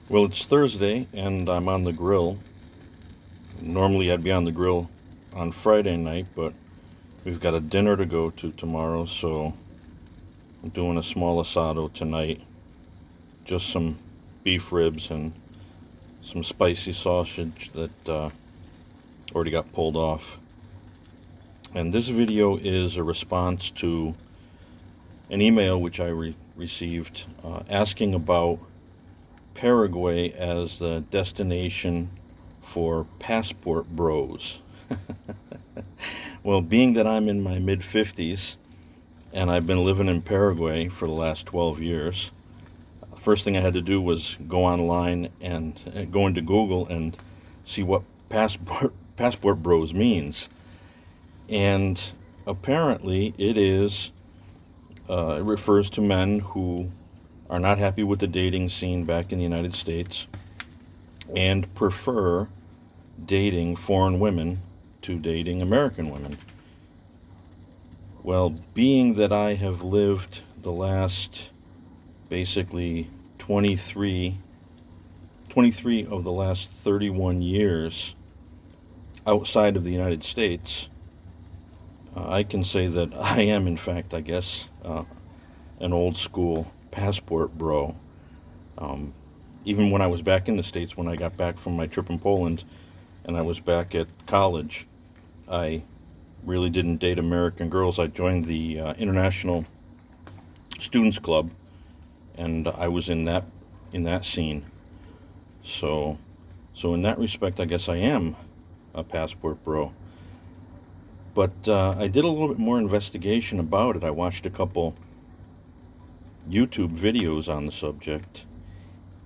Well, it's Thursday and I'm on the grill. Normally I'd be on the grill on Friday night, but we've got a dinner to go to tomorrow, so I'm doing a small asado tonight. Just some beef ribs and some spicy sausage that already got pulled off. And this video is a response to an email which I received asking about Paraguay as the destination for passport bros. Well, being that I'm in my mid 50s and I've been living in Paraguay for the last 12 years, first thing I had to do was go online and go into Google and see what passport bros means. And apparently it refers to men who are not happy with the dating scene back in the United States and prefer dating foreign women to dating American women. Well, being that I have lived the last basically 23 of the last 31 years outside of the United States, I can say that I am, in fact, I guess, an old school passport bro. Even when I was back in the States, when I got back from my trip in Poland and I was back at college, I really didn't date American girls. I joined the International Students Club, and I was in that scene. So in that respect, I guess I am a passport bro. But I did a little bit more investigation about it. I watched a couple YouTube videos on the subject,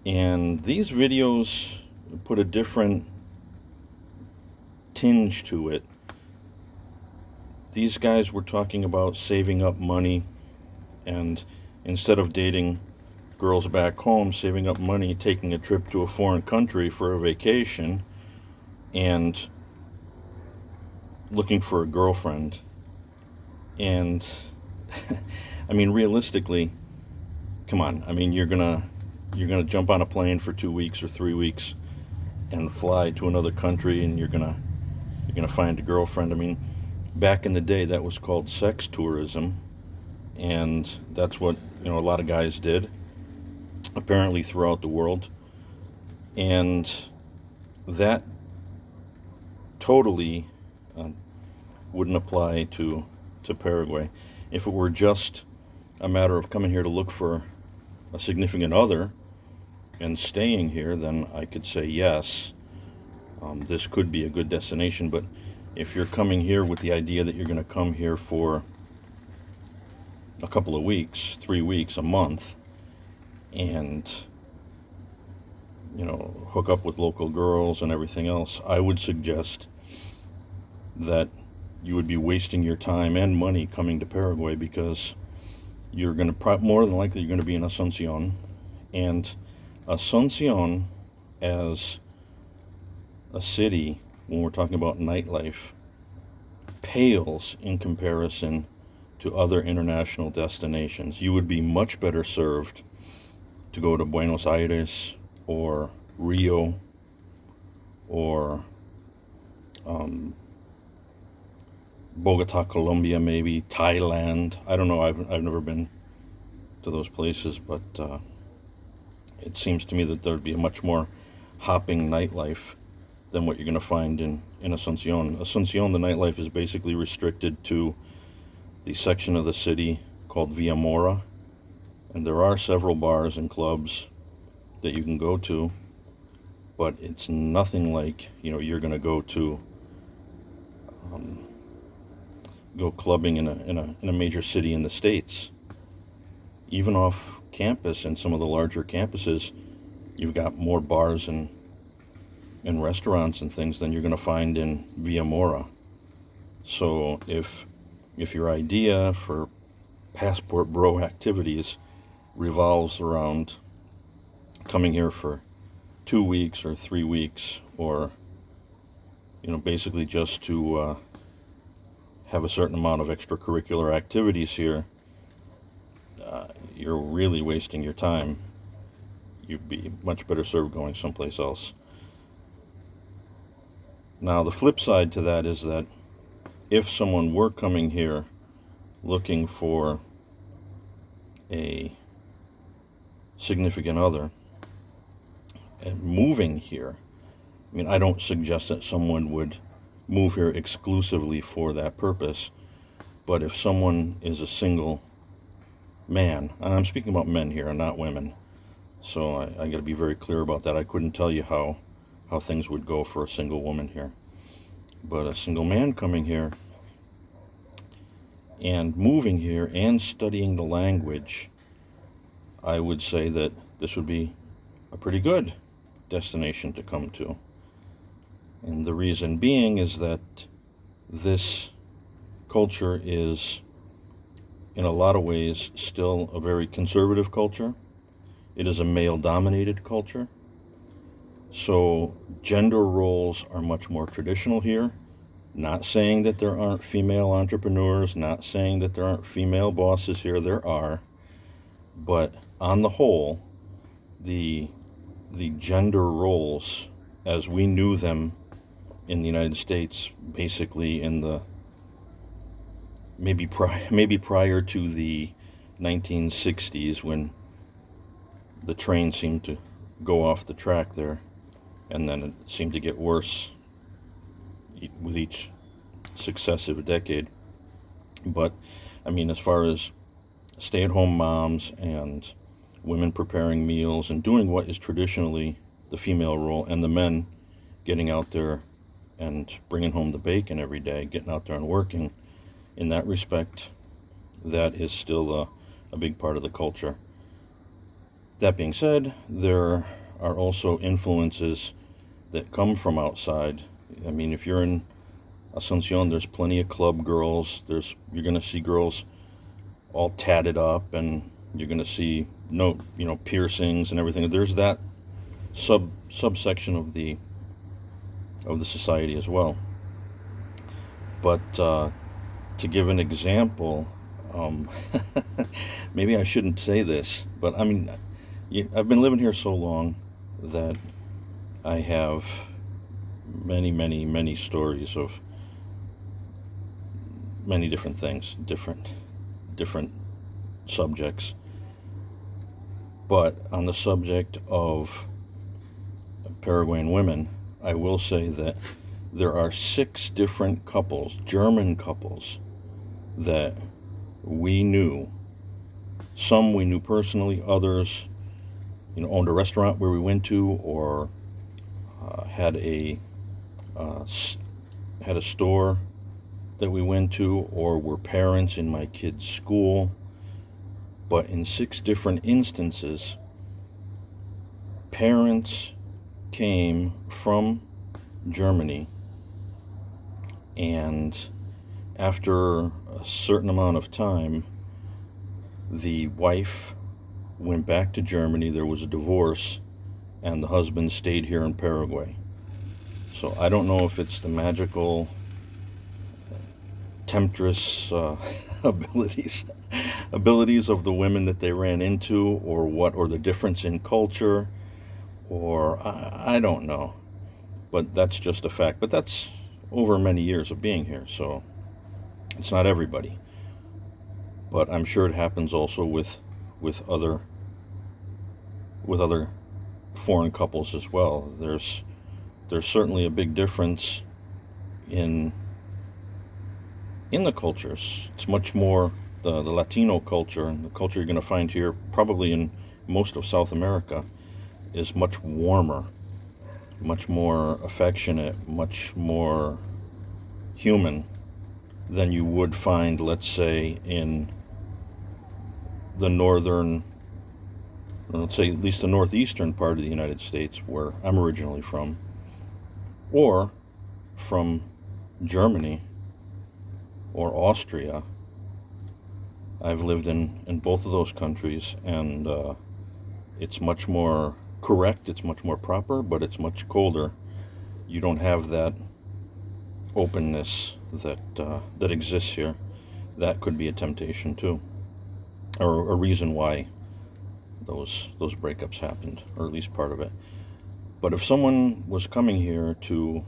and these videos put a different tinge to it. These guys were talking about saving up money, and instead of dating girls back home, saving up money, taking a trip to a foreign country for a vacation, and looking for a girlfriend. And I mean, realistically, come on. I mean, you're gonna jump on a plane for 2 weeks or 3 weeks and fly to another country, and you're gonna find a girlfriend. I mean, back in the day, that was called sex tourism, and that's what a lot of guys did, apparently throughout the world, and that totally wouldn't apply to Paraguay. If it were just a matter of coming here to look for a significant other and staying here, then I could say yes, this could be a good destination. But if you're coming here with the idea that you're going to come here for a couple of weeks, 3 weeks, a month, and hook up with local girls and everything else, I would suggest that you would be wasting your time and money coming to Paraguay, because you're going to more than likely you're going to be in Asuncion, and Asuncion as a city, when we're talking about nightlife, pales in comparison to other international destinations. You would be much better served to go to Buenos Aires or Rio or Bogota, Colombia, maybe Thailand. I don't know. I've never been to those places, but it seems to me that there'd be a much more hopping nightlife than what you're going to find in Asuncion. Asuncion, the nightlife is basically restricted to the section of the city called Via Mora, and there are several bars and clubs that you can go to, but it's nothing like you're going to go clubbing in a major city in the States. Even off campus, in some of the larger campuses, you've got more bars and restaurants and things than you're going to find in Via Mora. So if your idea for passport bro activities revolves around coming here for 2 weeks or 3 weeks, or basically just to have a certain amount of extracurricular activities here, you're really wasting your time. you'd be much better served going someplace else. Now, the flip side to that is that if someone were coming here looking for a significant other and moving here, I mean, I don't suggest that someone would move here exclusively for that purpose, but if someone is a single man, and I'm speaking about men here and not women, so I got to be very clear about that. I couldn't tell you how things would go for a single woman here. But a single man coming here and moving here and studying the language, I would say that this would be a pretty good destination to come to. And the reason being is that this culture is, in a lot of ways, still a very conservative culture. It is a male-dominated culture. So gender roles are much more traditional here. Not saying that there aren't female entrepreneurs, not saying that there aren't female bosses here, there are. But on the whole, the gender roles as we knew them in the United States, basically in the maybe prior to the 1960s, when the train seemed to go off the track there, and then it seemed to get worse with each successive decade. But I mean, as far as stay-at-home moms and women preparing meals and doing what is traditionally the female role, and the men getting out there and bringing home the bacon every day, getting out there and working, in that respect, that is still a big part of the culture. That being said, there are also influences that come from outside. I mean, if you're in Asuncion, there's plenty of club girls. You're going to see girls all tatted up, and you're going to see piercings and everything. There's that subsection of the society as well. But to give an example, maybe I shouldn't say this, but I mean, I've been living here so long that I have many, many, many stories of many different things, different subjects. But on the subject of Paraguayan women, I will say that there are 6 different couples, German couples, that we knew. Some we knew personally, others, owned a restaurant where we went to, or had a store that we went to, or were parents in my kids' school. But in 6 different instances, parents came from Germany, and after a certain amount of time, the wife went back to Germany, there was a divorce, and the husband stayed here in Paraguay. So I don't know if it's the magical temptress abilities of the women that they ran into, or what, or the difference in culture, or I don't know. But that's just a fact. But that's over many years of being here, so it's not everybody. But I'm sure it happens also with other foreign couples as well. There's certainly a big difference in the cultures. It's much more the Latino culture, and the culture you're going to find here, probably in most of South America, is much warmer, much more affectionate, much more human than you would find, let's say, in the northern, or let's say at least the northeastern part of the United States, where I'm originally from, or from Germany or Austria. I've lived in both of those countries, and it's much more correct, it's much more proper, but it's much colder. You don't have that openness that exists here. That could be a temptation too, or a reason why those breakups happened, or at least part of it. But if someone was coming here to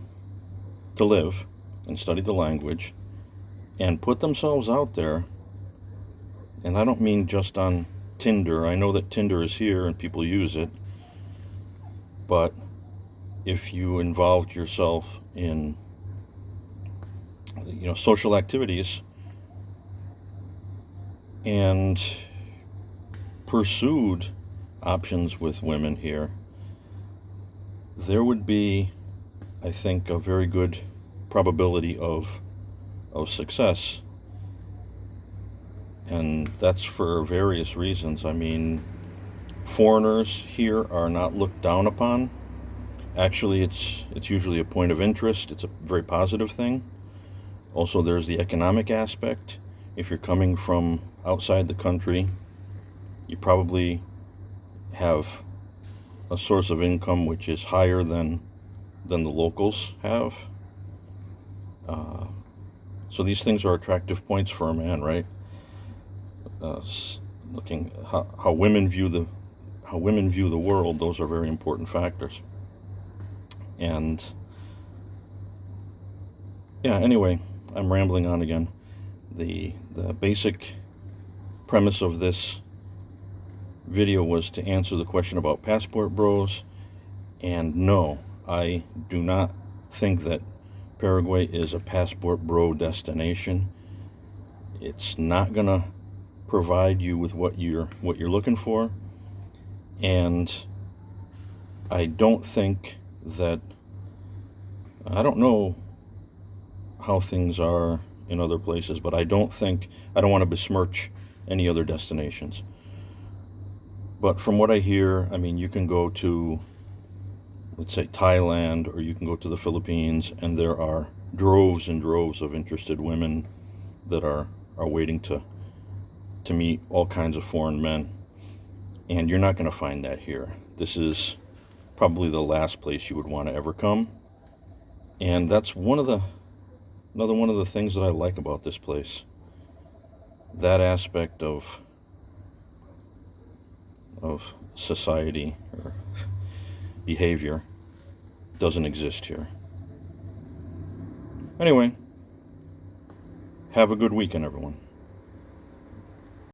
live and study the language and put themselves out there, and I don't mean just on Tinder. I know that Tinder is here and people use it, but if you involved yourself in social activities and pursued options with women here, there would be, I think, a very good probability of success. And that's for various reasons. I mean, foreigners here are not looked down upon. Actually, it's usually a point of interest. It's a very positive thing. Also, there's the economic aspect. If you're coming from outside the country, you probably have a source of income which is higher than the locals have. So these things are attractive points for a man, right? Looking how women view the world, those are very important factors. And yeah, anyway, I'm rambling on again. The basic premise of this video was to answer the question about passport bros, and no, I do not think that Paraguay is a passport bro destination. It's not gonna provide you with what you're looking for, and I don't think that, I don't know how things are in other places, but I don't want to besmirch any other destinations. But from what I hear, I mean, you can go to, let's say, Thailand, or you can go to the Philippines, and there are droves and droves of interested women that are waiting to meet all kinds of foreign men. And you're not going to find that here. This is probably the last place you would want to ever come. And that's another one of the things that I like about this place. That aspect of society or behavior doesn't exist here. Anyway, have a good weekend, everyone.